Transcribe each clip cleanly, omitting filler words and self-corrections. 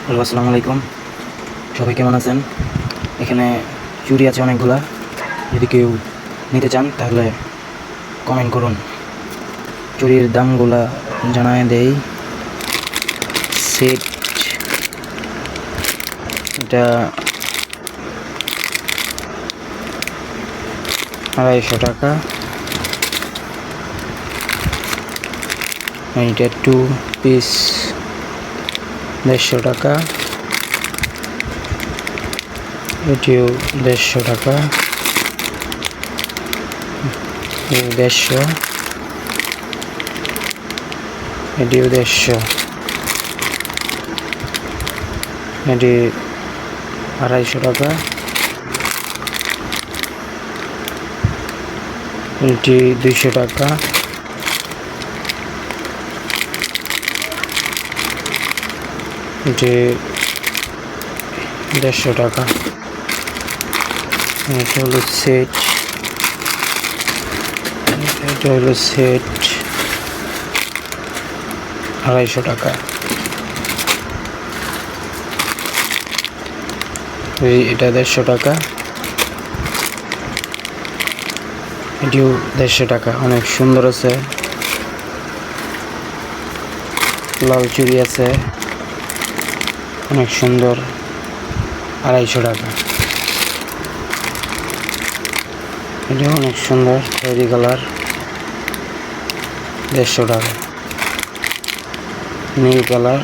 Hello, আসসালামু আলাইকুম। সবাই কেমন আছেন? এখানে চুড়ি আছে অনেকগুলা। যদি কেউ নিতে চান তাহলে কমেন্ট করুন। চুড়ির দামগুলা জানায় দেই। সেট এটা 250 টাকা। এটা 2 পিস 150 টাকা। এটিও 150 টাকা, 150, এটিও 150, এটি 250 টাকা, এটি 200 টাকা, এটি 150 টাকা। এটা হলো সেট, এটা হলো সেট 250 টাকা। এটা 150 টাকা, এটিও 150 টাকা। অনেক সুন্দর আছে, লাল চুড়ি আছে, অনেক সুন্দর, 250 টাকা। এটা অনেক সুন্দর খয়েরি কালার, 150 টাকা। নীল কালার,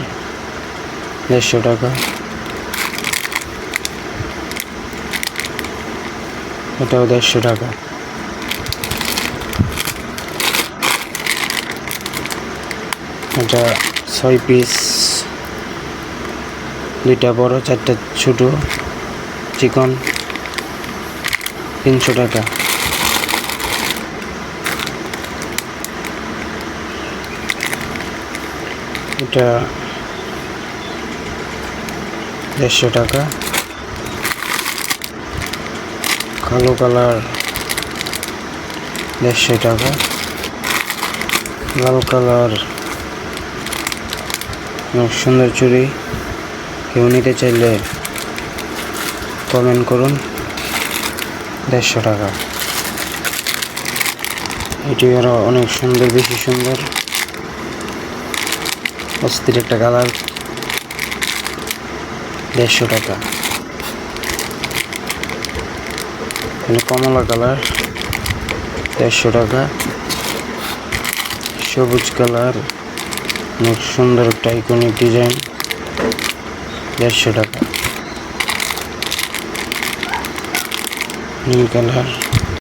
150 টাকা। এটাও 150 টাকা। এটা 6 পিস, 2টা বড় 4টা ছোট, চিকন, 300 টাকা। এটা 150 টাকা। কালো কালার, 150 টাকা। লাল কালার, অনেক সুন্দর চুড়ি। কেউ নিতে চাইলে কমেন্ট করুন। 150 টাকা। এটি আরো অনেক সুন্দর, বেশি সুন্দর, অস্থির একটা কালার, 150 টাকা। কমলা কালার, 150 টাকা। সবুজ কালার, অনেক সুন্দর একটা আইকনিক ডিজাইন, 150 টাকা। নীল কালার,